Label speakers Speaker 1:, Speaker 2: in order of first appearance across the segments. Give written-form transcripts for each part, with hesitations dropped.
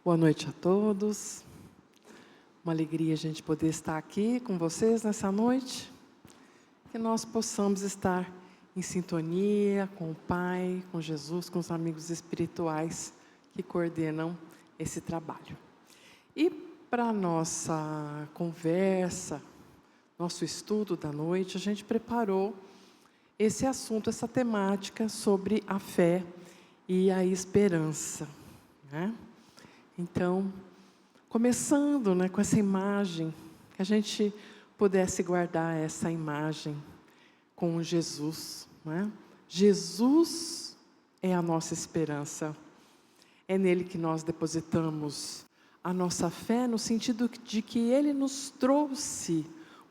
Speaker 1: Boa noite a todos. Uma alegria a gente poder estar aqui com vocês nessa noite. Que nós possamos estar em sintonia com o Pai, com Jesus, com os amigos espirituais que coordenam esse trabalho. E para a nossa conversa, nosso estudo da noite, a gente preparou esse assunto, essa temática sobre a fé e a esperança, né? Então, começando, né, com essa imagem, que a gente pudesse guardar essa imagem com Jesus, né? Jesus é a nossa esperança, é nele que nós depositamos a nossa fé, no sentido de que ele nos trouxe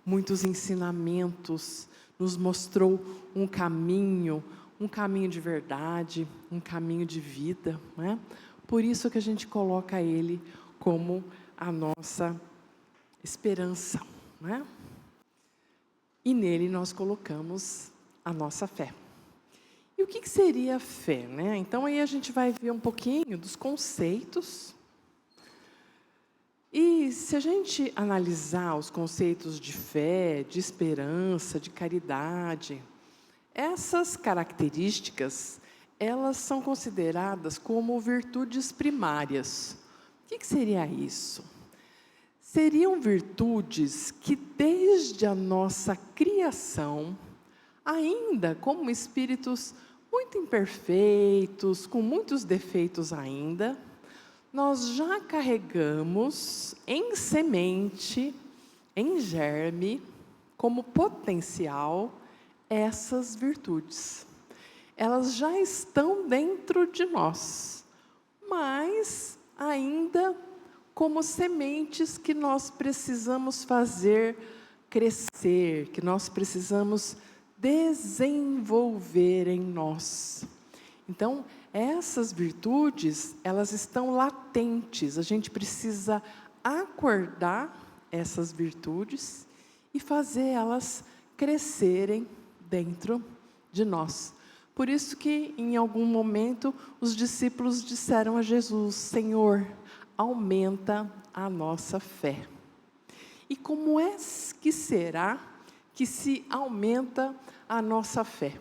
Speaker 1: muitos ensinamentos, nos mostrou um caminho de verdade, um caminho de vida, né? Por isso que a gente coloca ele como a nossa esperança, né? E nele nós colocamos a nossa fé. E o que seria fé, né? Então aí a gente vai ver um pouquinho dos conceitos. E se a gente analisar os conceitos de fé, de esperança, de caridade, essas características, elas são consideradas como virtudes primárias. O que seria isso? Seriam virtudes que desde a nossa criação, ainda como espíritos muito imperfeitos, com muitos defeitos ainda, nós já carregamos em semente, em germe, como potencial, essas virtudes. Elas já estão dentro de nós, mas ainda como sementes que nós precisamos fazer crescer, que nós precisamos desenvolver em nós. Então, essas virtudes, elas estão latentes, a gente precisa acordar essas virtudes e fazer elas crescerem dentro de nós. Por isso que, em algum momento, os discípulos disseram a Jesus: Senhor, aumenta a nossa fé. E como é que será que se aumenta a nossa fé?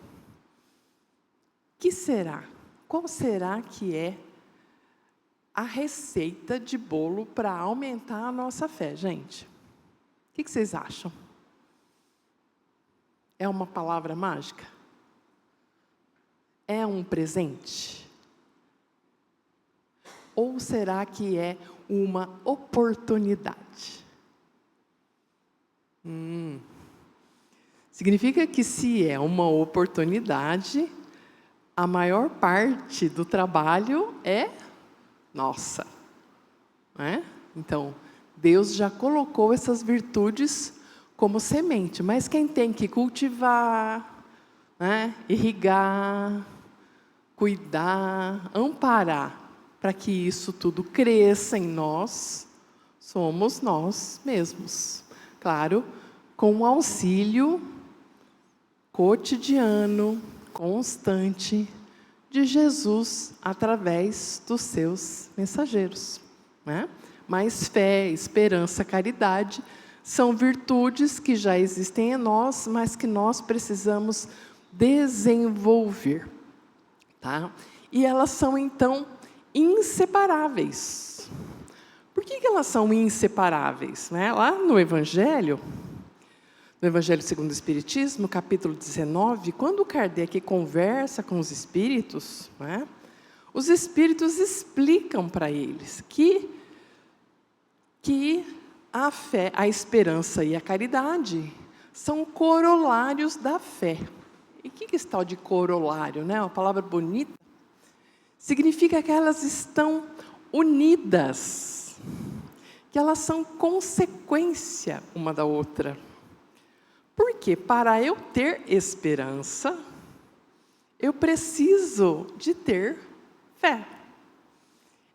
Speaker 1: Que será? Qual será que é a receita de bolo para aumentar a nossa fé, gente? O que vocês acham? É uma palavra mágica? É um presente? Ou será que é uma oportunidade? Significa que se é uma oportunidade, a maior parte do trabalho é nossa, né? Então, Deus já colocou essas virtudes como semente, mas quem tem que cultivar, né, irrigar, cuidar, amparar, para que isso tudo cresça em nós, somos nós mesmos. Claro, com o auxílio cotidiano, constante, de Jesus, através dos seus mensageiros, né? Mas fé, esperança, caridade, são virtudes que já existem em nós, mas que nós precisamos desenvolver, tá? E elas são, então, inseparáveis. Por que elas são inseparáveis, né? Lá no Evangelho segundo o Espiritismo, capítulo 19, quando Kardec conversa com os espíritos, né, os espíritos explicam para eles que a fé, a esperança e a caridade são corolários da fé. E o que está de corolário, né? Uma palavra bonita. Significa que elas estão unidas, que elas são consequência uma da outra. Porque para eu ter esperança, eu preciso de ter fé.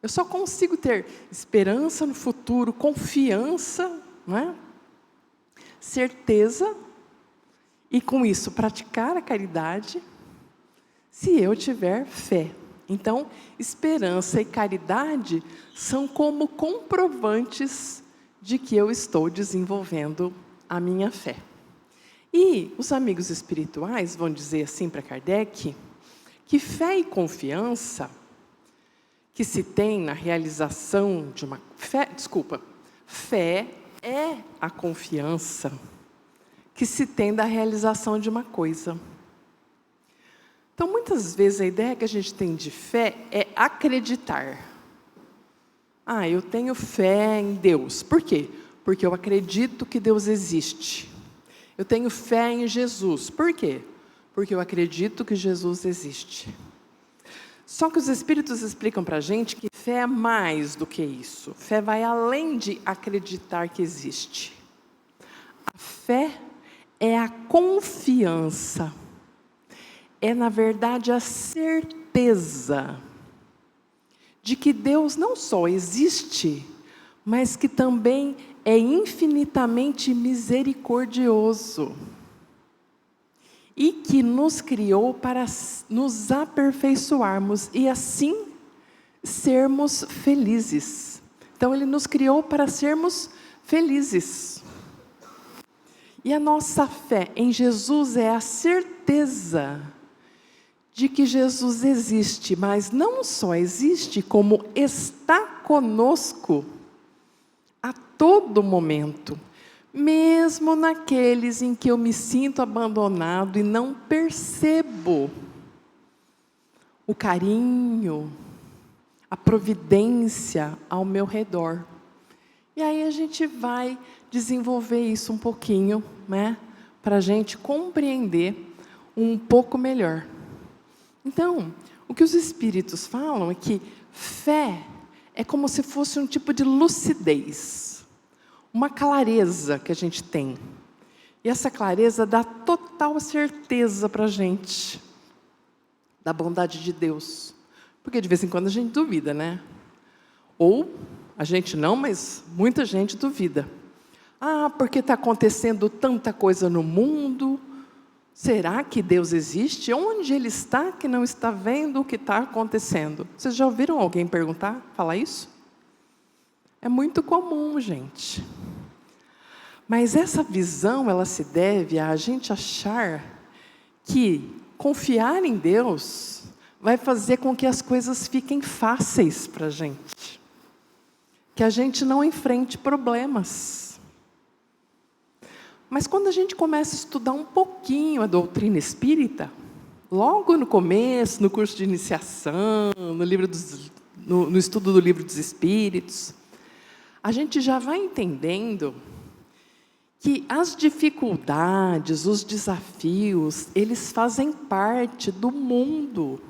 Speaker 1: Eu só consigo ter esperança no futuro, confiança, né? Certeza, e com isso praticar a caridade, se eu tiver fé. Então, esperança e caridade são como comprovantes de que eu estou desenvolvendo a minha fé. E os amigos espirituais vão dizer assim para Kardec, que fé e confiança que se tem na realização de uma... Fé é a confiança que se tem da realização de uma coisa. Então, muitas vezes, a ideia que a gente tem de fé é acreditar. Eu tenho fé em Deus. Por quê? Porque eu acredito que Deus existe. Eu tenho fé em Jesus. Por quê? Porque eu acredito que Jesus existe. Só que os Espíritos explicam para a gente que fé é mais do que isso. Fé vai além de acreditar que existe. A fé é a confiança. É, na verdade, a certeza de que Deus não só existe, mas que também é infinitamente misericordioso e que nos criou para nos aperfeiçoarmos e assim sermos felizes. Então, Ele nos criou para sermos felizes. E a nossa fé em Jesus é a certeza de que Jesus existe, mas não só existe, como está conosco a todo momento, mesmo naqueles em que eu me sinto abandonado e não percebo o carinho, a providência ao meu redor. E aí a gente vai desenvolver isso um pouquinho, né, para a gente compreender um pouco melhor. Então, o que os Espíritos falam é que fé é como se fosse um tipo de lucidez, uma clareza que a gente tem. E essa clareza dá total certeza para a gente da bondade de Deus. Porque de vez em quando a gente duvida, né? Ou, a gente não, mas muita gente duvida. Porque está acontecendo tanta coisa no mundo. Será que Deus existe? Onde Ele está que não está vendo o que está acontecendo? Vocês já ouviram alguém falar isso? É muito comum, gente. Mas essa visão, ela se deve a gente achar que confiar em Deus vai fazer com que as coisas fiquem fáceis para a gente. Que a gente não enfrente problemas. Mas quando a gente começa a estudar um pouquinho a doutrina espírita, logo no começo, no curso de iniciação, no estudo do Livro dos Espíritos, a gente já vai entendendo que as dificuldades, os desafios, eles fazem parte do mundo,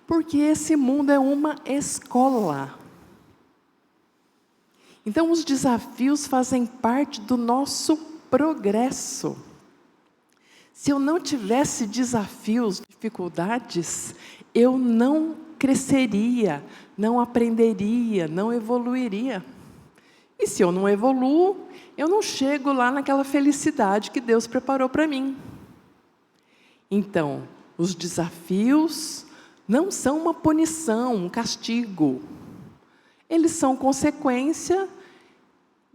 Speaker 1: porque esse mundo é uma escola. Então, os desafios fazem parte do nosso progresso. Se eu não tivesse desafios, dificuldades, eu não cresceria, não aprenderia, não evoluiria. E se eu não evoluo, eu não chego lá naquela felicidade que Deus preparou para mim. Então, os desafios não são uma punição, um castigo. Eles são consequência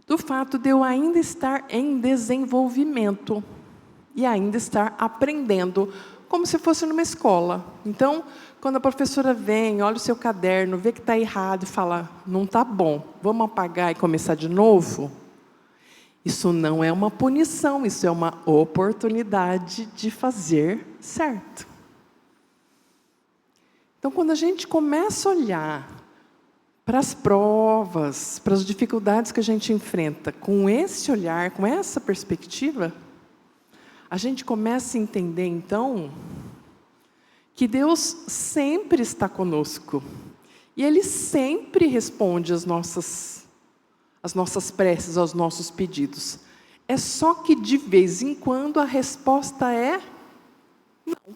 Speaker 1: do fato de eu ainda estar em desenvolvimento e ainda estar aprendendo, como se fosse numa escola. Então, quando a professora vem, olha o seu caderno, vê que está errado e fala, não está bom, vamos apagar e começar de novo? Isso não é uma punição, isso é uma oportunidade de fazer certo. Então, quando a gente começa a olhar para as provas, para as dificuldades que a gente enfrenta, com esse olhar, com essa perspectiva, a gente começa a entender, então, que Deus sempre está conosco. E Ele sempre responde às nossas preces, aos nossos pedidos. É só que, de vez em quando, a resposta é não.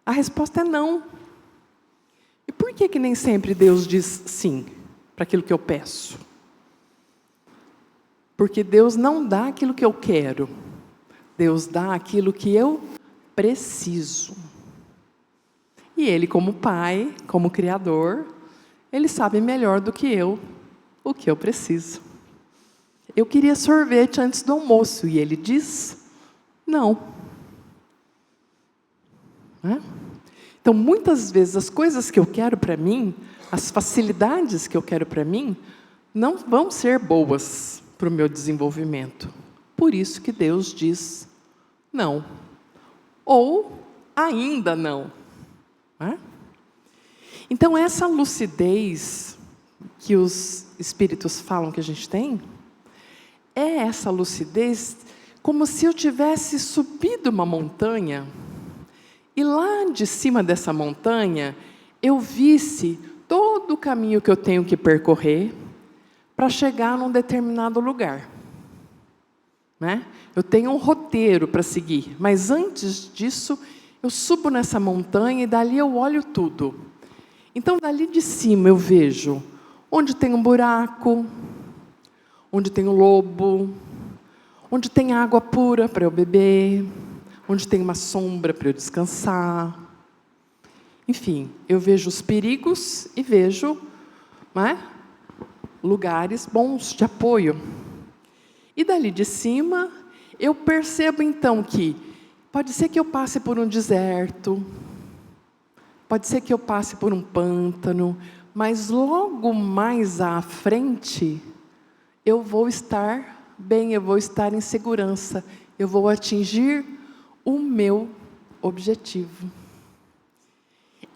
Speaker 1: A resposta é não. E por que nem sempre Deus diz sim para aquilo que eu peço? Porque Deus não dá aquilo que eu quero. Deus dá aquilo que eu preciso. E Ele, como Pai, como Criador, Ele sabe melhor do que eu o que eu preciso. Eu queria sorvete antes do almoço, e Ele diz, não. Então, muitas vezes, as coisas que eu quero para mim, as facilidades que eu quero para mim, não vão ser boas para o meu desenvolvimento. Por isso que Deus diz não. Ou ainda não. Então, essa lucidez que os espíritos falam que a gente tem, é essa lucidez como se eu tivesse subido uma montanha e lá de cima dessa montanha eu visse todo o caminho que eu tenho que percorrer para chegar num determinado lugar. Eu tenho um roteiro para seguir, mas antes disso eu subo nessa montanha e dali eu olho tudo. Então, dali de cima eu vejo onde tem um buraco, onde tem um lobo, onde tem água pura para eu beber, onde tem uma sombra para eu descansar. Enfim, eu vejo os perigos e vejo lugares bons de apoio. E dali de cima, eu percebo então que pode ser que eu passe por um deserto, pode ser que eu passe por um pântano, mas logo mais à frente, eu vou estar bem, eu vou estar em segurança, eu vou atingir o meu objetivo.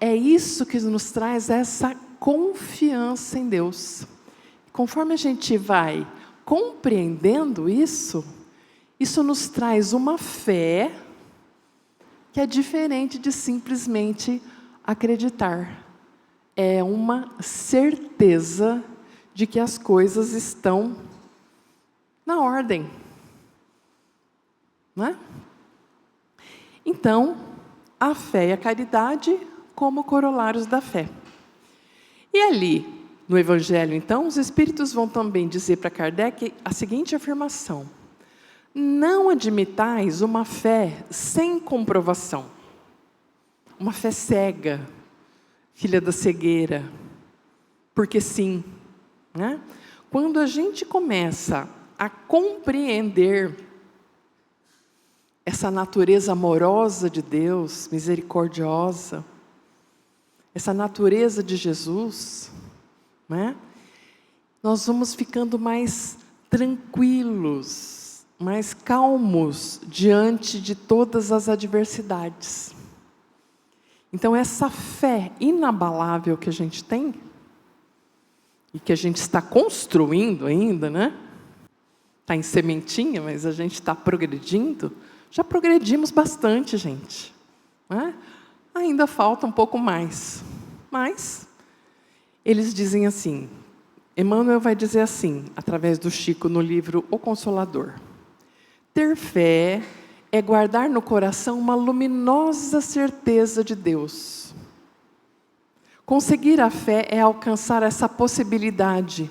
Speaker 1: É isso que nos traz essa confiança em Deus. Conforme a gente vai compreendendo isso, isso nos traz uma fé que é diferente de simplesmente acreditar. É uma certeza de que as coisas estão na ordem. Então, a fé e a caridade como corolários da fé. E ali, no Evangelho, então, os Espíritos vão também dizer para Kardec a seguinte afirmação: não admitais uma fé sem comprovação, uma fé cega, filha da cegueira, porque sim. Quando a gente começa a compreender essa natureza amorosa de Deus, misericordiosa, essa natureza de Jesus, nós vamos ficando mais tranquilos, mais calmos diante de todas as adversidades. Então, essa fé inabalável que a gente tem, e que a gente está construindo ainda, Está em sementinha, mas a gente está progredindo. Já progredimos bastante, gente. Ainda falta um pouco mais. Mas, eles dizem assim, Emmanuel vai dizer assim, através do Chico, no livro O Consolador: ter fé é guardar no coração uma luminosa certeza de Deus. Conseguir a fé é alcançar essa possibilidade,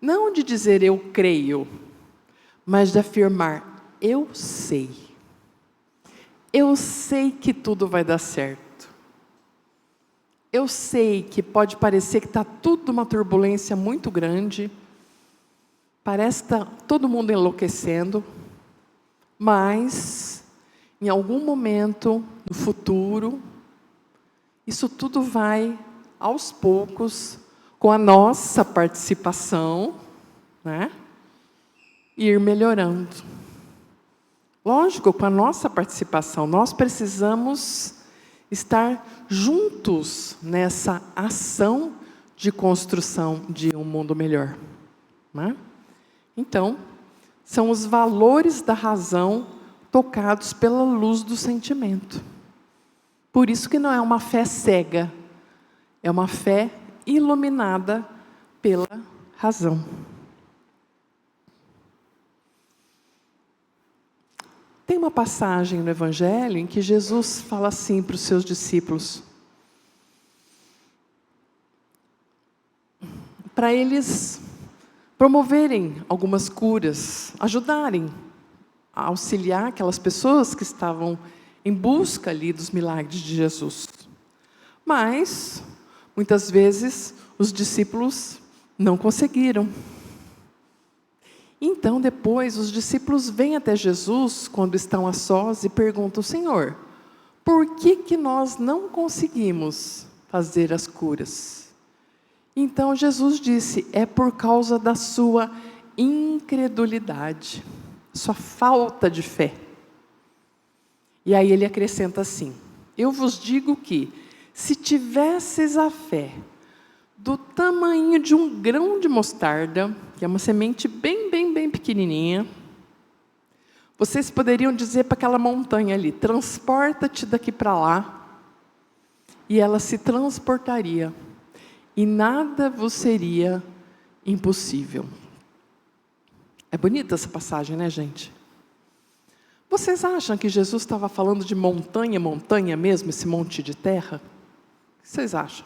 Speaker 1: não de dizer eu creio, mas de afirmar eu sei. Eu sei que tudo vai dar certo. Eu sei que pode parecer que está tudo uma turbulência muito grande, parece que está todo mundo enlouquecendo, mas em algum momento no futuro, isso tudo vai, aos poucos, com a nossa participação, ir melhorando. Lógico, com a nossa participação, nós precisamos estar juntos nessa ação de construção de um mundo melhor. Então, são os valores da razão tocados pela luz do sentimento. Por isso que não é uma fé cega, é uma fé iluminada pela razão. Tem uma passagem no Evangelho em que Jesus fala assim para os seus discípulos, para eles promoverem algumas curas, ajudarem a auxiliar aquelas pessoas que estavam em busca ali dos milagres de Jesus. Mas, muitas vezes, os discípulos não conseguiram. Então, depois, os discípulos vêm até Jesus, quando estão a sós, e perguntam: Senhor, por que nós não conseguimos fazer as curas? Então, Jesus disse: é por causa da sua incredulidade, sua falta de fé. E aí ele acrescenta assim: eu vos digo que, se tivesses a fé do tamanho de um grão de mostarda, que é uma semente bem pequenininha, vocês poderiam dizer para aquela montanha ali: transporta-te daqui para lá, e ela se transportaria, e nada vos seria impossível. É bonita essa passagem, né, gente? Vocês acham que Jesus estava falando de montanha mesmo, esse monte de terra? O que vocês acham?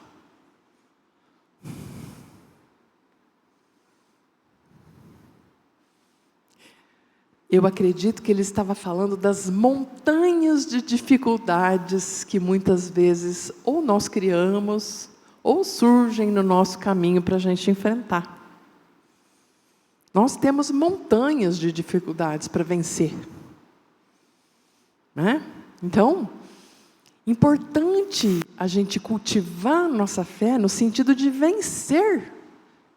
Speaker 1: Eu acredito que ele estava falando das montanhas de dificuldades que muitas vezes ou nós criamos, ou surgem no nosso caminho para a gente enfrentar. Nós temos montanhas de dificuldades para vencer, né? Então, importante a gente cultivar nossa fé no sentido de vencer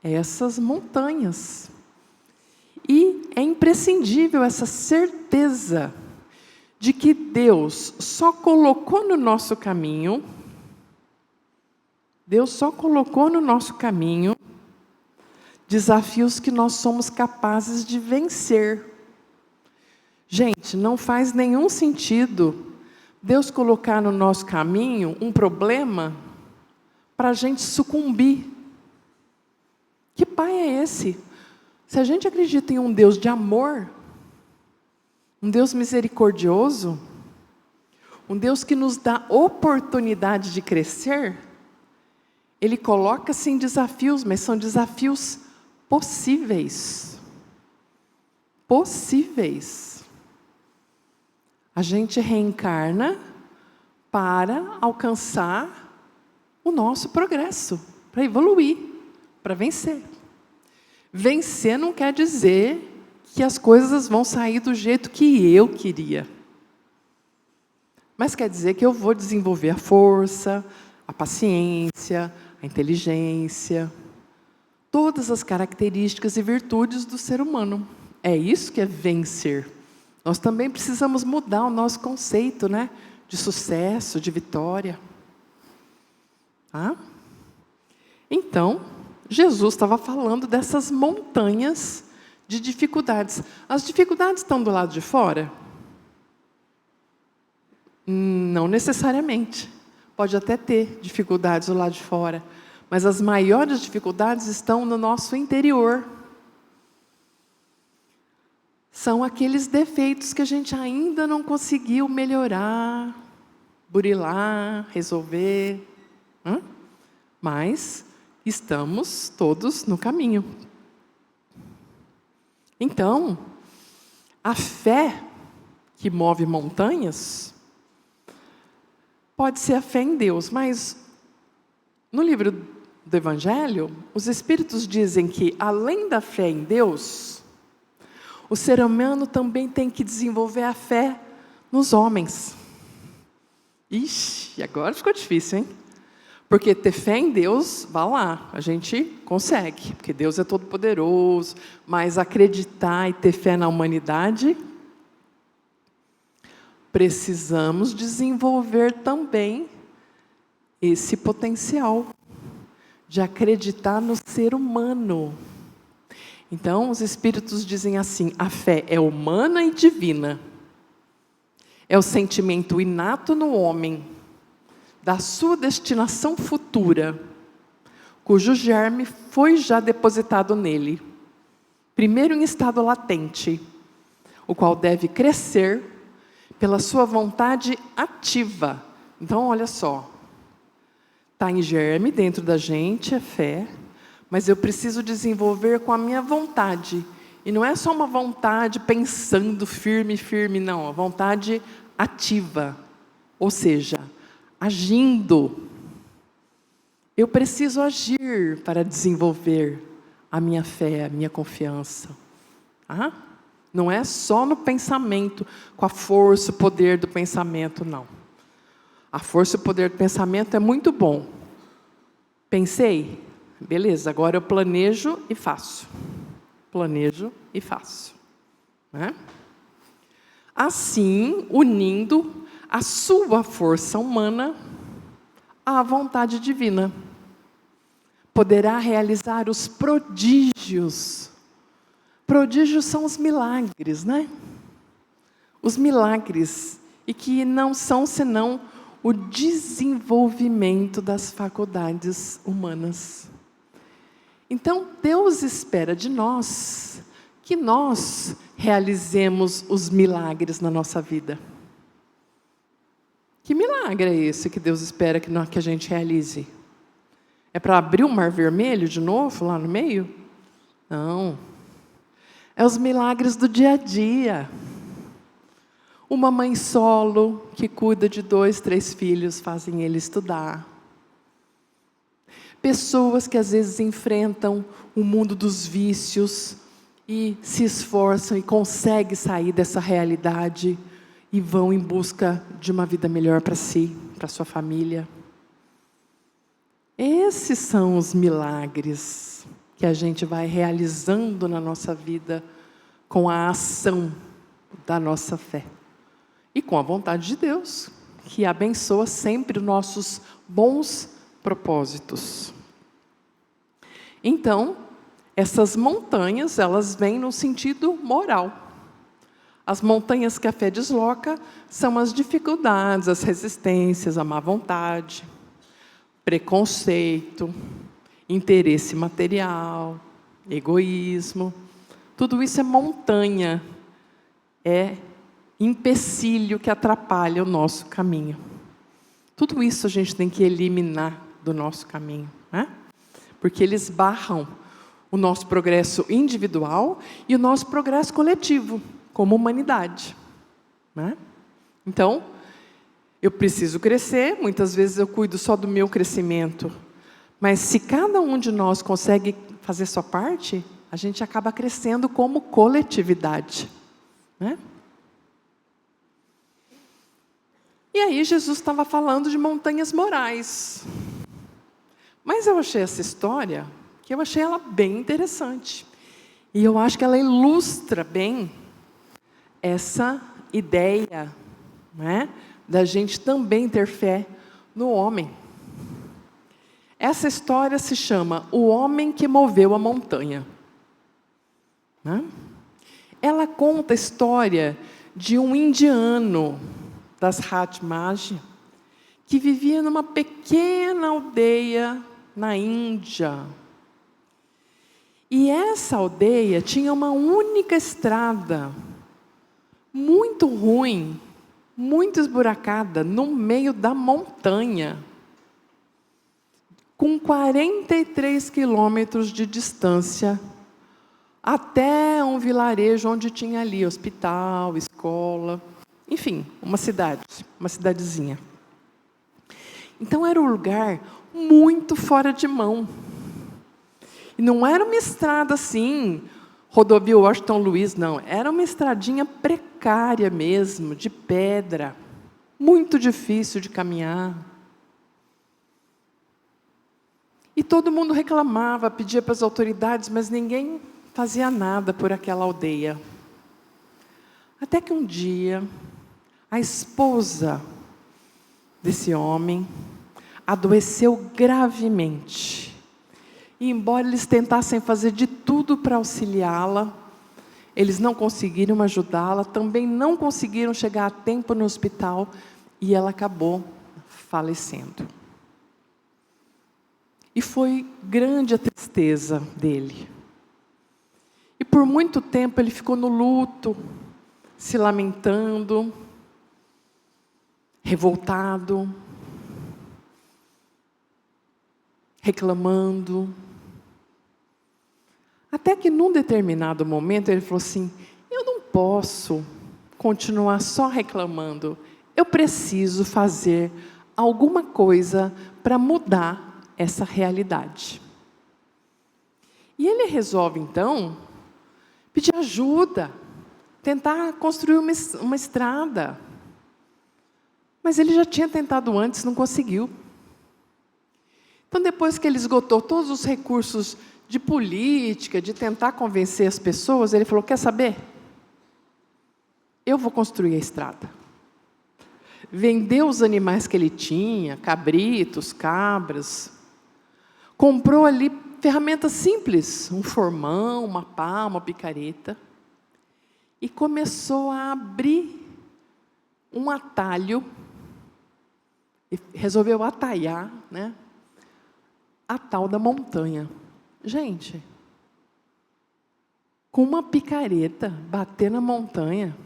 Speaker 1: essas montanhas. E é imprescindível essa certeza de que Deus só colocou no nosso caminho, desafios que nós somos capazes de vencer. Gente, não faz nenhum sentido Deus colocar no nosso caminho um problema para a gente sucumbir. Que pai é esse? Se a gente acredita em um Deus de amor, um Deus misericordioso, um Deus que nos dá oportunidade de crescer, Ele coloca sim desafios, mas são desafios possíveis. Possíveis. A gente reencarna para alcançar o nosso progresso, para evoluir, para vencer. Vencer não quer dizer que as coisas vão sair do jeito que eu queria. Mas quer dizer que eu vou desenvolver a força, a paciência, a inteligência, todas as características e virtudes do ser humano. É isso que é vencer. Nós também precisamos mudar o nosso conceito, né, de sucesso, de vitória. Tá? Então, Jesus estava falando dessas montanhas de dificuldades. As dificuldades estão do lado de fora? Não necessariamente. Pode até ter dificuldades do lado de fora, mas as maiores dificuldades estão no nosso interior. São aqueles defeitos que a gente ainda não conseguiu melhorar, burilar, resolver. Mas estamos todos no caminho. Então, a fé que move montanhas pode ser a fé em Deus, mas no livro do Evangelho, os Espíritos dizem que, além da fé em Deus, o ser humano também tem que desenvolver a fé nos homens. Ixi, agora ficou difícil, hein? Porque ter fé em Deus, vá lá, a gente consegue, porque Deus é todo poderoso, mas acreditar e ter fé na humanidade, precisamos desenvolver também esse potencial de acreditar no ser humano. Então, os Espíritos dizem assim: a fé é humana e divina. É o sentimento inato no homem, da sua destinação futura, cujo germe foi já depositado nele, primeiro em estado latente, o qual deve crescer pela sua vontade ativa. Então, olha só, está em germe dentro da gente, é fé, mas eu preciso desenvolver com a minha vontade. E não é só uma vontade pensando firme, não, a vontade ativa, ou seja, agindo. Eu preciso agir para desenvolver a minha fé, a minha confiança. Ah? Não é só no pensamento, com a força e o poder do pensamento, não. A força e o poder do pensamento é muito bom. Pensei? Beleza, agora eu planejo e faço. Planejo e faço. Né? Assim, unindo a sua força humana à vontade divina, poderá realizar os prodígios. Prodígios são os milagres, né? Os milagres, e que não são senão o desenvolvimento das faculdades humanas. Então, Deus espera de nós que nós realizemos os milagres na nossa vida. Que milagre é esse que Deus espera que a gente realize? É para abrir o Mar Vermelho de novo, lá no meio? Não. É os milagres do dia a dia. Uma mãe solo que cuida de 2, 3 filhos, fazem ele estudar. Pessoas que às vezes enfrentam o mundo dos vícios e se esforçam e conseguem sair dessa realidade e vão em busca de uma vida melhor para si, para sua família. Esses são os milagres que a gente vai realizando na nossa vida com a ação da nossa fé. E com a vontade de Deus, que abençoa sempre os nossos bons propósitos. Então, essas montanhas, elas vêm no sentido moral. As montanhas que a fé desloca são as dificuldades, as resistências, a má vontade, preconceito, interesse material, egoísmo. Tudo isso é montanha, é empecilho que atrapalha o nosso caminho. Tudo isso a gente tem que eliminar do nosso caminho, né? Porque eles barram o nosso progresso individual e o nosso progresso coletivo, como humanidade, né? Então, eu preciso crescer, muitas vezes eu cuido só do meu crescimento, mas se cada um de nós consegue fazer sua parte, a gente acaba crescendo como coletividade, né? E aí Jesus estava falando de montanhas morais. Mas eu achei essa história, que eu achei ela bem interessante. E eu acho que ela ilustra bem essa ideia, né, da gente também ter fé no homem. Essa história se chama O Homem que Moveu a Montanha. Né? Ela conta a história de um indiano das Rajmaj, que vivia numa pequena aldeia na Índia. E essa aldeia tinha uma única estrada, muito ruim, muito esburacada, no meio da montanha, com 43 quilômetros de distância, até um vilarejo onde tinha ali hospital, escola, enfim, uma cidadezinha. Então era um lugar muito fora de mão. E não era uma estrada assim, rodovia Washington Luiz, não. Era uma estradinha precária mesmo, de pedra, muito difícil de caminhar. E todo mundo reclamava, pedia para as autoridades, mas ninguém fazia nada por aquela aldeia. Até que um dia, a esposa desse homem adoeceu gravemente. E embora eles tentassem fazer de tudo para auxiliá-la, eles não conseguiram ajudá-la, também não conseguiram chegar a tempo no hospital, e ela acabou falecendo. E foi grande a tristeza dele. E por muito tempo ele ficou no luto, se lamentando, revoltado, reclamando. Até que num determinado momento ele falou assim: eu não posso continuar só reclamando, eu preciso fazer alguma coisa para mudar essa realidade. E ele resolve, então, pedir ajuda, tentar construir uma estrada. Mas ele já tinha tentado antes, não conseguiu. Então, depois que ele esgotou todos os recursos de política, de tentar convencer as pessoas, ele falou, quer saber? Eu vou construir a estrada. Vendeu os animais que ele tinha, cabritos, cabras. Comprou ali ferramentas simples, um formão, uma pá, uma picareta. E começou a abrir um atalho. E resolveu atalhar, né, a tal da montanha. Gente, com uma picareta, bater na montanha,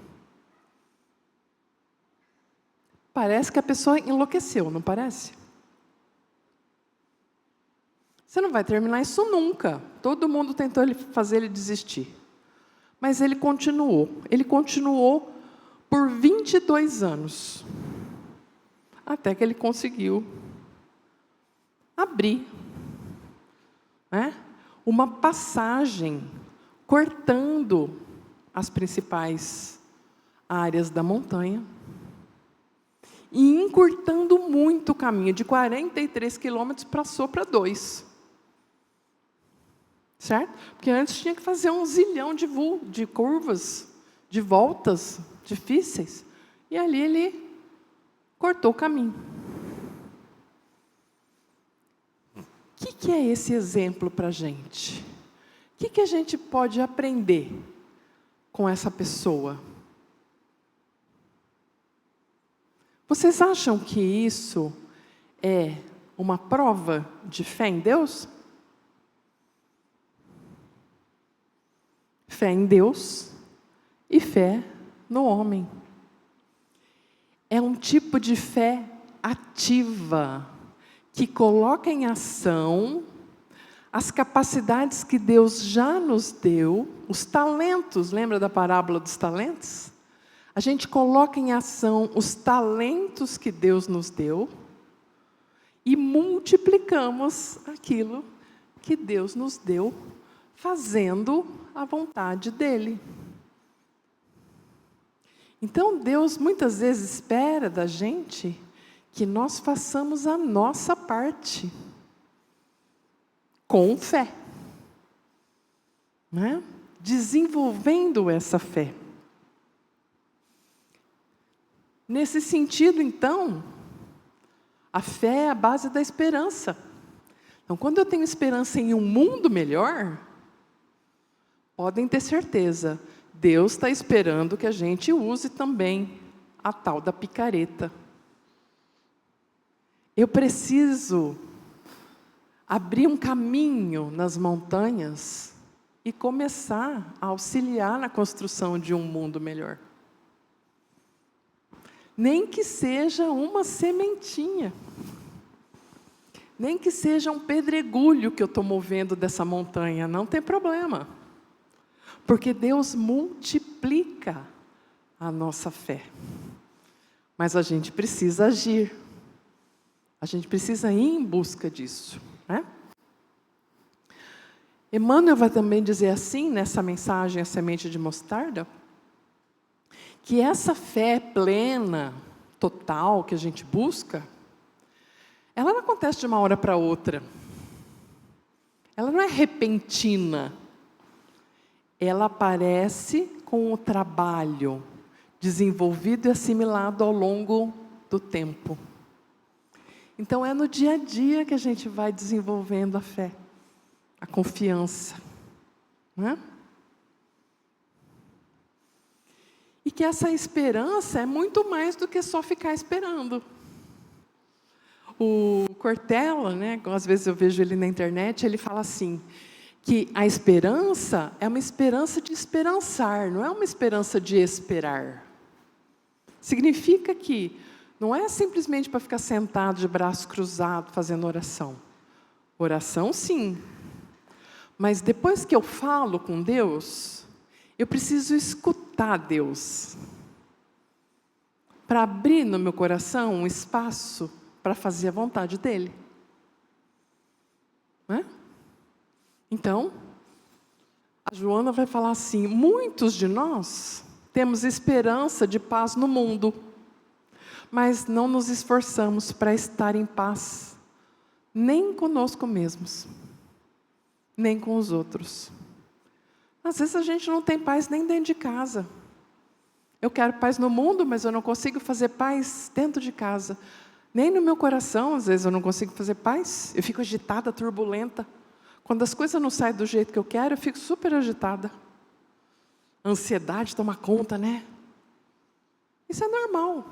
Speaker 1: parece que a pessoa enlouqueceu, não parece? Você não vai terminar isso nunca. Todo mundo tentou fazer ele desistir. Mas ele continuou. Ele continuou por 22 anos. Até que ele conseguiu abrir, né, uma passagem cortando as principais áreas da montanha e encurtando muito o caminho. De 43 quilômetros passou para 2. Certo? Porque antes tinha que fazer um zilhão de curvas, de voltas difíceis. E ali ele cortou o caminho. O que é esse exemplo para a gente? O que a gente pode aprender com essa pessoa? Vocês acham que isso é uma prova de fé em Deus? Fé em Deus e fé no homem. É um tipo de fé ativa, que coloca em ação as capacidades que Deus já nos deu, os talentos, lembra da parábola dos talentos? A gente coloca em ação os talentos que Deus nos deu e multiplicamos aquilo que Deus nos deu, fazendo a vontade dEle. Então, Deus muitas vezes espera da gente que nós façamos a nossa parte, com fé, né? Desenvolvendo essa fé. Nesse sentido, então, a fé é a base da esperança. Então, quando eu tenho esperança em um mundo melhor, podem ter certeza, Deus está esperando que a gente use também a tal da picareta. Eu preciso abrir um caminho nas montanhas e começar a auxiliar na construção de um mundo melhor. Nem que seja uma sementinha. Nem que seja um pedregulho que eu estou movendo dessa montanha, não tem problema. Porque Deus multiplica a nossa fé. Mas a gente precisa agir. A gente precisa ir em busca disso, né? Emmanuel vai também dizer assim, nessa mensagem, a semente de mostarda, que essa fé plena, total, que a gente busca, ela não acontece de uma hora para outra. Ela não é repentina. Ela aparece com o trabalho desenvolvido e assimilado ao longo do tempo. Então, é no dia a dia que a gente vai desenvolvendo a fé, a confiança, né? E que essa esperança é muito mais do que só ficar esperando. O Cortella, né, às vezes eu vejo ele na internet, ele fala assim, que a esperança é uma esperança de esperançar, não é uma esperança de esperar. Significa que não é simplesmente para ficar sentado de braço cruzado fazendo oração. Oração, sim. Mas depois que eu falo com Deus, eu preciso escutar Deus. Para abrir no meu coração um espaço para fazer a vontade dEle. né? Então, a Joana vai falar assim: muitos de nós temos esperança de paz no mundo, mas não nos esforçamos para estar em paz, nem conosco mesmos, nem com os outros. Às vezes a gente não tem paz nem dentro de casa. Eu quero paz no mundo, mas eu não consigo fazer paz dentro de casa. Nem no meu coração, às vezes eu não consigo fazer paz. Eu fico agitada, turbulenta. Quando as coisas não saem do jeito que eu quero, eu fico super agitada. A ansiedade toma conta, né? Isso é normal.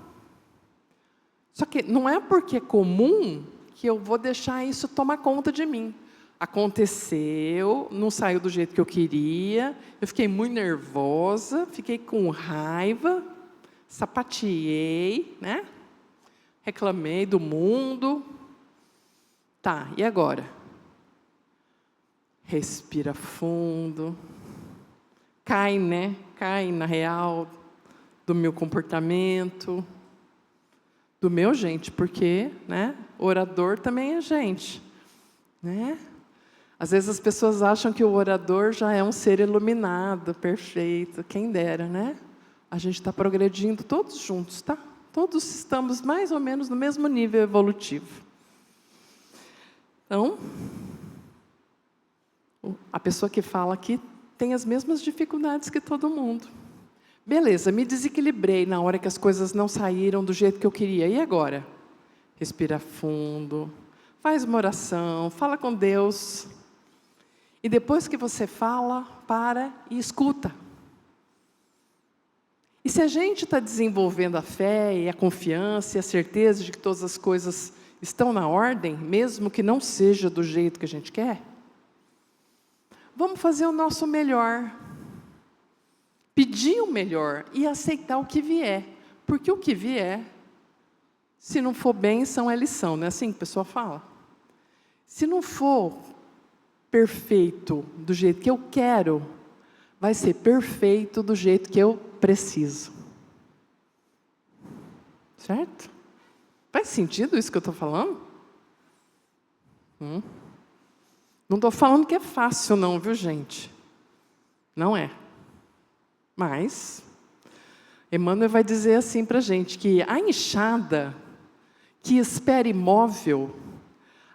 Speaker 1: Só que não é porque é comum que eu vou deixar isso tomar conta de mim. Aconteceu, não saiu do jeito que eu queria, eu fiquei muito nervosa, fiquei com raiva, sapateei, né? Reclamei do mundo. Tá, e agora? Respira fundo. Cai, né? Cai na real do meu comportamento, do meu, gente, porque, né? Orador também é gente, né? Às vezes as pessoas acham que o orador já é um ser iluminado, perfeito. Quem dera, né? A gente está progredindo todos juntos, tá? Todos estamos mais ou menos no mesmo nível evolutivo. Então, a pessoa que fala aqui tem as mesmas dificuldades que todo mundo. Beleza, me desequilibrei na hora que as coisas não saíram do jeito que eu queria. E agora? Respira fundo, faz uma oração, fala com Deus. E depois que você fala, para e escuta. E se a gente está desenvolvendo a fé e a confiança e a certeza de que todas as coisas estão na ordem, mesmo que não seja do jeito que a gente quer, vamos fazer o nosso melhor. Pedir o melhor e aceitar o que vier. Porque o que vier, se não for bênção, é lição. Não é assim que a pessoa fala? Se não for perfeito do jeito que eu quero, vai ser perfeito do jeito que eu preciso. Certo? Faz sentido isso que eu estou falando? Não estou falando que é fácil não, viu, gente? Não é. Mas Emmanuel vai dizer assim para a gente, que a enxada que espera imóvel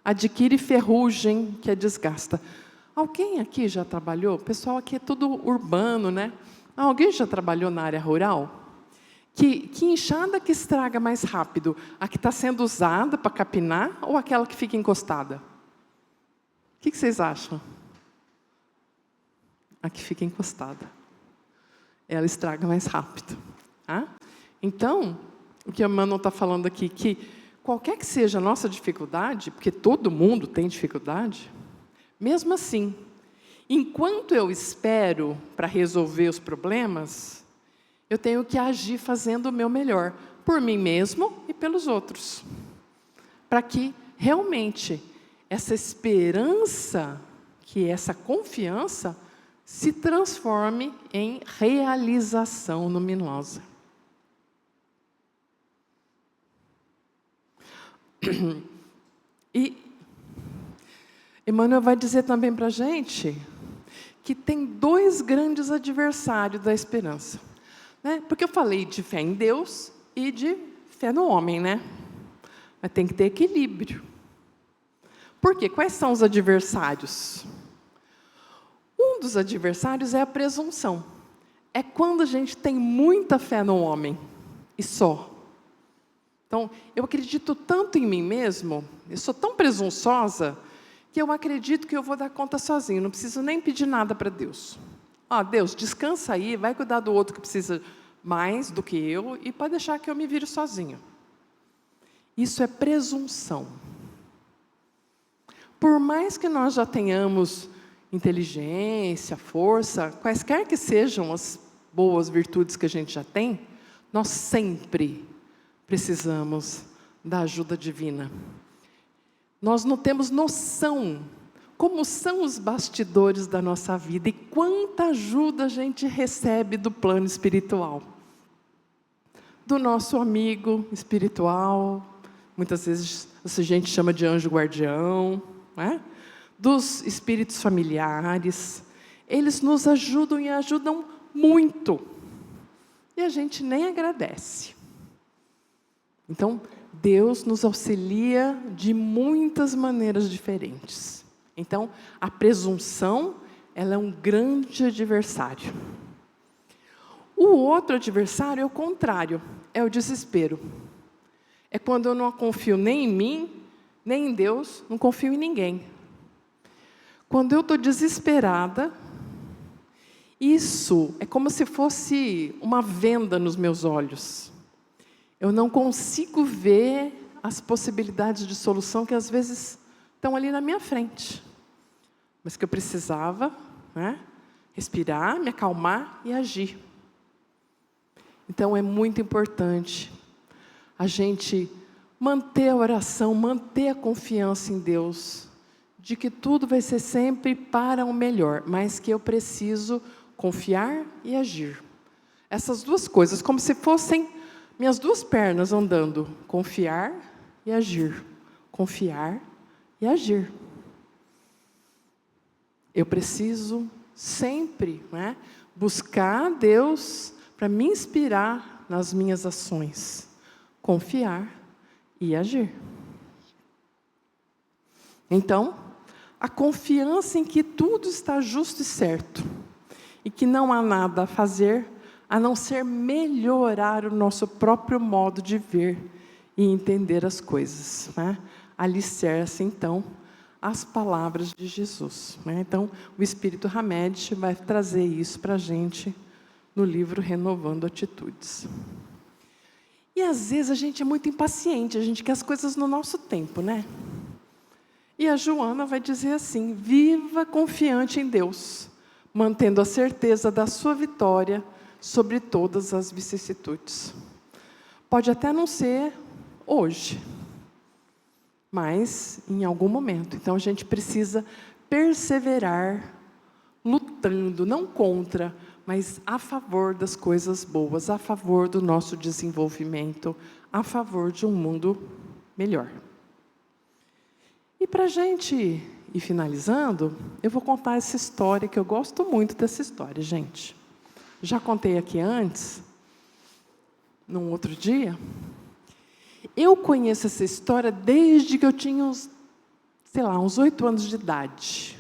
Speaker 1: adquire ferrugem que a desgasta. Alguém aqui já trabalhou? O pessoal aqui é tudo urbano, né? Alguém já trabalhou na área rural? Que enxada que estraga mais rápido? A que está sendo usada para capinar ou aquela que fica encostada? O que vocês acham? A que fica encostada. Ela estraga mais rápido. Tá? Então, o que a Emmanuel está falando aqui, que qualquer que seja a nossa dificuldade, porque todo mundo tem dificuldade, mesmo assim, enquanto eu espero para resolver os problemas, eu tenho que agir fazendo o meu melhor, por mim mesmo e pelos outros, para que realmente essa esperança, que essa confiança, se transforme em realização luminosa. E Emmanuel vai dizer também para a gente que tem dois grandes adversários da esperança, né? Porque eu falei de fé em Deus e de fé no homem, né? Mas tem que ter equilíbrio. Por quê? Quais são os adversários? Um dos adversários é a presunção. É quando a gente tem muita fé no homem e só. Então, eu acredito tanto em mim mesmo, eu sou tão presunçosa, que eu acredito que eu vou dar conta sozinho, não preciso nem pedir nada para Deus. Deus, descansa aí, vai cuidar do outro que precisa mais do que eu, e pode deixar que eu me vire sozinho. Isso é presunção. Por mais que nós já tenhamos inteligência, força, quaisquer que sejam as boas virtudes que a gente já tem, nós sempre precisamos da ajuda divina. Nós não temos noção como são os bastidores da nossa vida e quanta ajuda a gente recebe do plano espiritual. Do nosso amigo espiritual, muitas vezes a gente chama de anjo guardião, né? dos espíritos familiares, eles nos ajudam e ajudam muito. E a gente nem agradece. Então, Deus nos auxilia de muitas maneiras diferentes. Então, a presunção, ela é um grande adversário. O outro adversário é o contrário, é o desespero. É quando eu não confio nem em mim, nem em Deus, não confio em ninguém. Quando eu estou desesperada, isso é como se fosse uma venda nos meus olhos. Eu não consigo ver as possibilidades de solução que às vezes estão ali na minha frente. Mas que eu precisava, né, respirar, me acalmar e agir. Então é muito importante a gente manter a oração, manter a confiança em Deus, de que tudo vai ser sempre para o melhor, mas que eu preciso confiar e agir. Essas duas coisas, como se fossem minhas duas pernas andando, confiar e agir, confiar e agir. Eu preciso sempre, né, buscar Deus para me inspirar nas minhas ações, confiar e agir. Então, a confiança em que tudo está justo e certo, e que não há nada a fazer, a não ser melhorar o nosso próprio modo de ver e entender as coisas, né? Alicerce, então, as palavras de Jesus, né? Então, o Espírito Hamed vai trazer isso para a gente no livro Renovando Atitudes. E às vezes a gente é muito impaciente, a gente quer as coisas no nosso tempo, né? E a Joana vai dizer assim: viva confiante em Deus, mantendo a certeza da sua vitória sobre todas as vicissitudes. Pode até não ser hoje, mas em algum momento. Então a gente precisa perseverar, lutando, não contra, mas a favor das coisas boas, a favor do nosso desenvolvimento, a favor de um mundo melhor. E para a gente ir finalizando, eu vou contar essa história, que eu gosto muito dessa história, gente. Já contei aqui antes, num outro dia. Eu conheço essa história desde que eu tinha uns 8 anos de idade.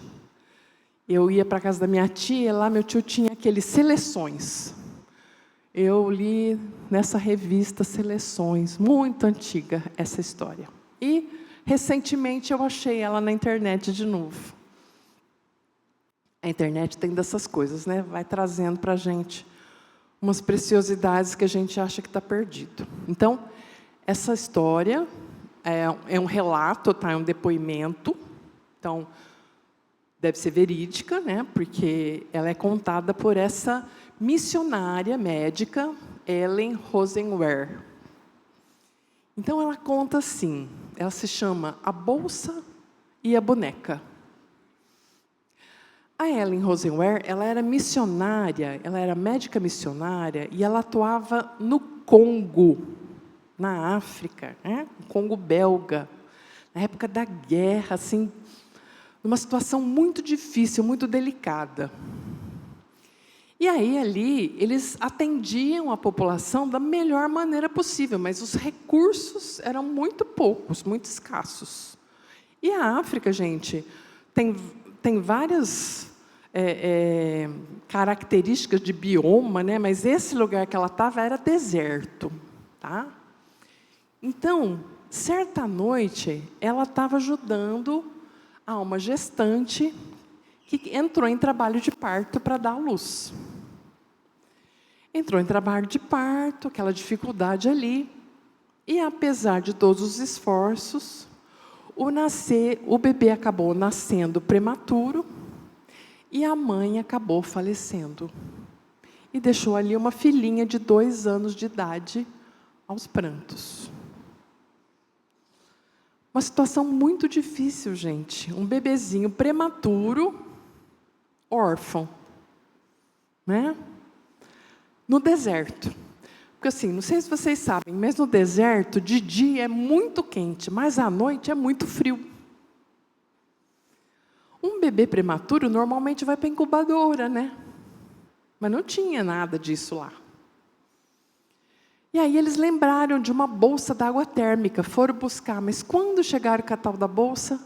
Speaker 1: Eu ia para a casa da minha tia, lá meu tio tinha aqueles Seleções. Eu li nessa revista Seleções, muito antiga essa história. E, recentemente, eu achei ela na internet de novo. A internet tem dessas coisas, né? Vai trazendo para a gente umas preciosidades que a gente acha que está perdido. Então, essa história é um relato, tá? É um depoimento. Então, deve ser verídica, né? Porque ela é contada por essa missionária médica, Ellen Rosenware. Então, ela conta assim, ela se chama A Bolsa e a Boneca. A Ellen Rosenware, ela era missionária, ela era médica missionária, e ela atuava no Congo, na África, né? No Congo belga, na época da guerra, assim, numa situação muito difícil, muito delicada. E aí, ali, eles atendiam a população da melhor maneira possível, mas os recursos eram muito poucos, muito escassos. E a África, gente, tem várias características de bioma, né? Mas esse lugar que ela estava era deserto, tá? Então, certa noite, ela estava ajudando a uma gestante que entrou em trabalho de parto para dar à luz. Entrou em trabalho de parto, aquela dificuldade ali, e apesar de todos os esforços, o bebê acabou nascendo prematuro e a mãe acabou falecendo. E deixou ali uma filhinha de 2 anos de idade aos prantos. Uma situação muito difícil, gente. Um bebezinho prematuro, órfão, né? No deserto. Porque assim, não sei se vocês sabem, mas no deserto, de dia é muito quente, mas à noite é muito frio. Um bebê prematuro normalmente vai para a incubadora, né? Mas não tinha nada disso lá. E aí eles lembraram de uma bolsa d'água térmica, foram buscar, mas quando chegaram com a tal da bolsa,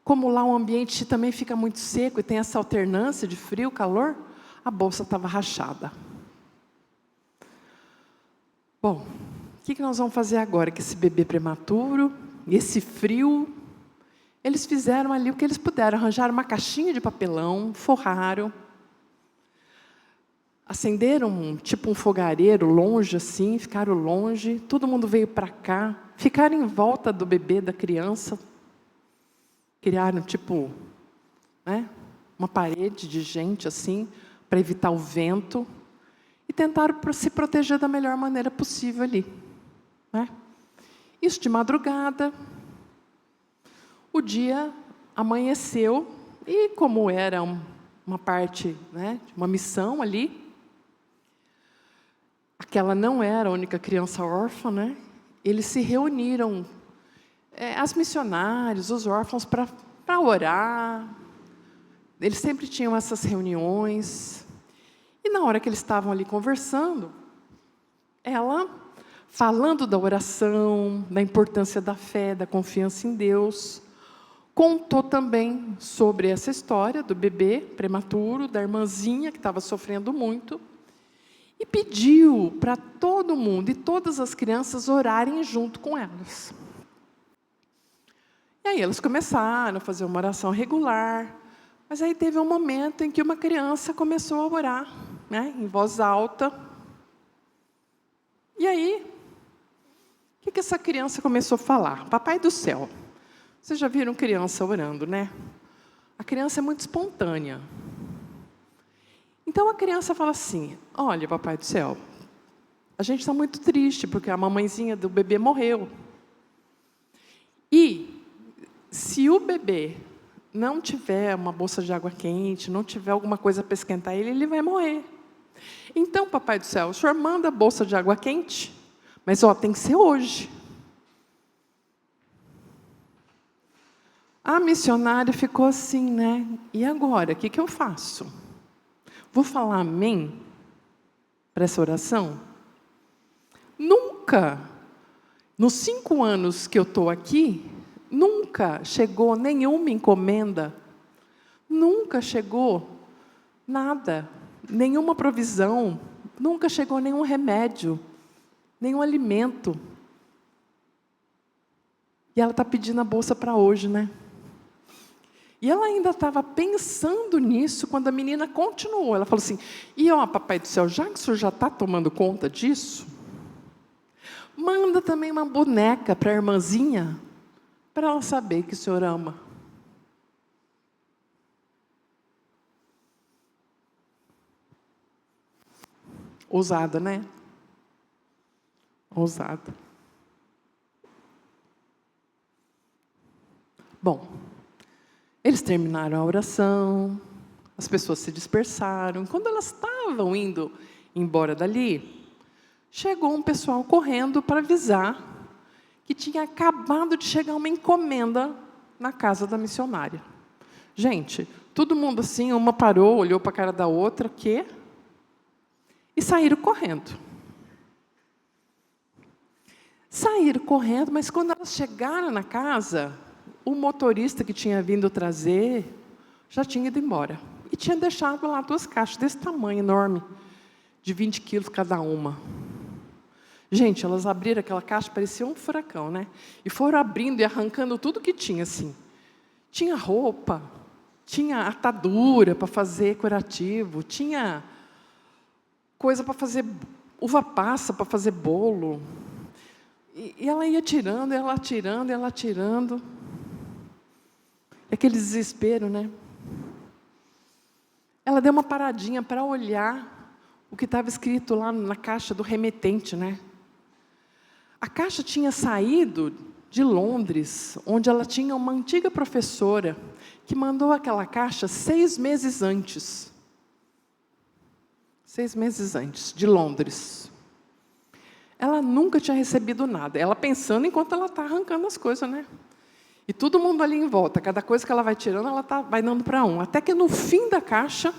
Speaker 1: como lá o ambiente também fica muito seco e tem essa alternância de frio, calor, a bolsa estava rachada. Bom, o que nós vamos fazer agora com esse bebê prematuro, esse frio? Eles fizeram ali o que eles puderam, arranjaram uma caixinha de papelão, forraram, acenderam tipo um fogareiro longe assim, ficaram longe, todo mundo veio para cá, ficaram em volta do bebê, da criança, criaram tipo, né, uma parede de gente assim, para evitar o vento, e tentaram se proteger da melhor maneira possível ali, né? Isso de madrugada, o dia amanheceu, e como era uma parte, né, uma missão ali, aquela não era a única criança órfã, né? Eles se reuniram, as missionários, os órfãos, para orar. Eles sempre tinham essas reuniões. E na hora que eles estavam ali conversando, ela, falando da oração, da importância da fé, da confiança em Deus, contou também sobre essa história do bebê prematuro, da irmãzinha que estava sofrendo muito, e pediu para todo mundo e todas as crianças orarem junto com elas. E aí elas começaram a fazer uma oração regular, mas aí teve um momento em que uma criança começou a orar, né, em voz alta. E aí, o que essa criança começou a falar? Papai do céu. Vocês já viram criança orando, né? A criança é muito espontânea. Então a criança fala assim: olha, papai do céu, a gente está muito triste porque a mamãezinha do bebê morreu. E se o bebê não tiver uma bolsa de água quente, não tiver alguma coisa para esquentar ele, ele vai morrer. Então, papai do céu, o senhor manda a bolsa de água quente, mas tem que ser hoje. A missionária ficou assim, né? E agora, o que eu faço? Vou falar amém para essa oração? Nunca, nos 5 anos que eu estou aqui, nunca chegou nenhuma encomenda, nunca chegou nada, nenhuma provisão, nunca chegou nenhum remédio, nenhum alimento. E ela está pedindo a bolsa para hoje, né? E ela ainda estava pensando nisso quando a menina continuou. Ela falou assim: e papai do céu, já que o senhor já está tomando conta disso, manda também uma boneca para a irmãzinha, para ela saber que o senhor ama. Ousada, né? Ousada. Bom, eles terminaram a oração, as pessoas se dispersaram. Quando elas estavam indo embora dali, chegou um pessoal correndo para avisar que tinha acabado de chegar uma encomenda na casa da missionária. Gente, todo mundo assim, uma parou, olhou para a cara da outra, quê? E saíram correndo. Saíram correndo, mas quando elas chegaram na casa, o motorista que tinha vindo trazer já tinha ido embora. E tinha deixado lá 2 caixas desse tamanho, enorme, de 20 quilos cada uma. Gente, elas abriram aquela caixa, parecia um furacão, né? E foram abrindo e arrancando tudo que tinha, assim. Tinha roupa, tinha atadura para fazer curativo, tinha coisa para fazer uva passa, para fazer bolo. E ela ia tirando, ela tirando, ela tirando. Aquele desespero, né? Ela deu uma paradinha para olhar o que estava escrito lá na caixa do remetente, né? A caixa tinha saído de Londres, onde ela tinha uma antiga professora que mandou aquela caixa 6 meses antes. 6 meses antes, de Londres. Ela nunca tinha recebido nada. Ela pensando enquanto ela está arrancando as coisas, né? E todo mundo ali em volta, cada coisa que ela vai tirando, ela vai dando para um. Até que no fim da caixa,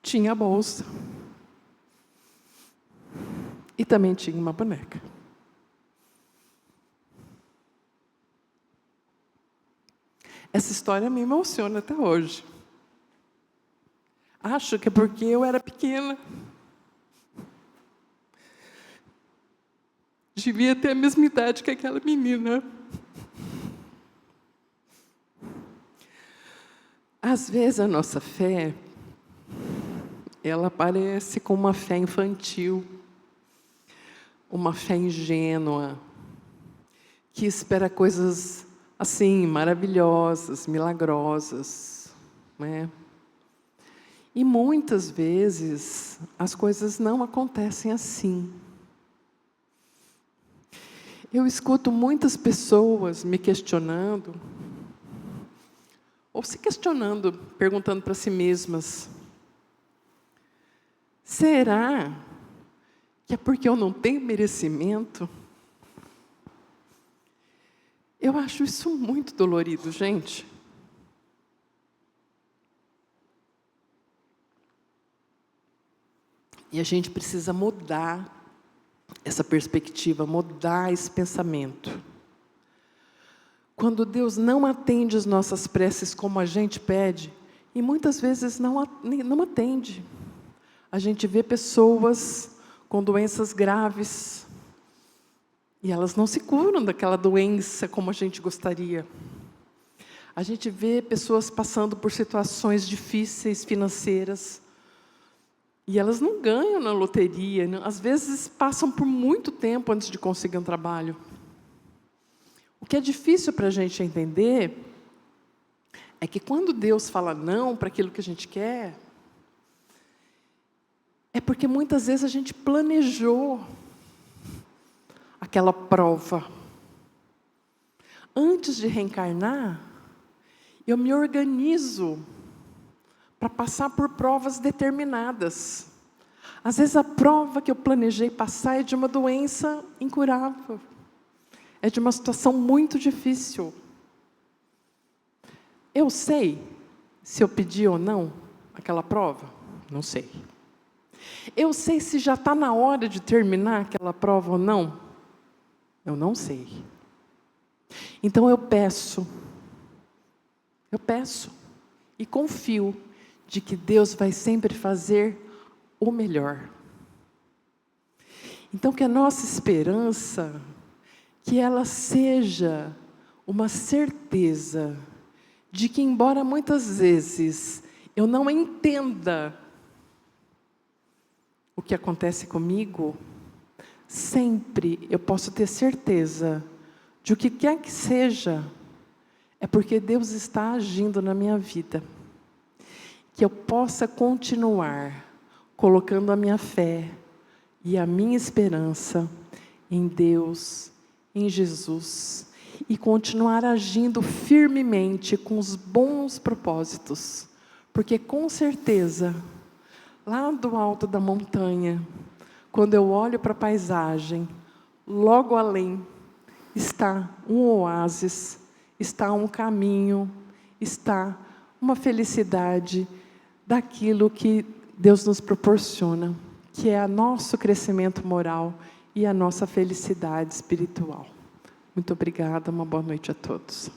Speaker 1: tinha a bolsa. E também tinha uma boneca. Essa história me emociona até hoje. Acho que é porque eu era pequena. Devia ter a mesma idade que aquela menina. Às vezes a nossa fé, ela parece com uma fé infantil, uma fé ingênua, que espera coisas assim, maravilhosas, milagrosas, né? E muitas vezes as coisas não acontecem assim. Eu escuto muitas pessoas me questionando, ou se questionando, perguntando para si mesmas: será que é porque eu não tenho merecimento? Eu acho isso muito dolorido, gente. E a gente precisa mudar essa perspectiva, mudar esse pensamento. Quando Deus não atende as nossas preces como a gente pede, e muitas vezes não atende. A gente vê pessoas com doenças graves, e elas não se curam daquela doença como a gente gostaria. A gente vê pessoas passando por situações difíceis financeiras, e elas não ganham na loteria, às vezes passam por muito tempo antes de conseguir um trabalho. O que é difícil para a gente entender é que quando Deus fala não para aquilo que a gente quer, é porque muitas vezes a gente planejou aquela prova. Antes de reencarnar, eu me organizo para passar por provas determinadas. Às vezes a prova que eu planejei passar é de uma doença incurável. É de uma situação muito difícil. Eu sei se eu pedi ou não aquela prova? Não sei. Eu sei se já está na hora de terminar aquela prova ou não? Eu não sei. Então eu peço e confio de que Deus vai sempre fazer o melhor. Então que a nossa esperança, que ela seja uma certeza de que, embora muitas vezes eu não entenda o que acontece comigo, sempre eu posso ter certeza de o que quer que seja, é porque Deus está agindo na minha vida. Que eu possa continuar colocando a minha fé e a minha esperança em Deus, em Jesus, e continuar agindo firmemente com os bons propósitos, porque com certeza, lá do alto da montanha, quando eu olho para a paisagem, logo além está um oásis, está um caminho, está uma felicidade daquilo que Deus nos proporciona, que é o nosso crescimento moral e a nossa felicidade espiritual. Muito obrigada, uma boa noite a todos.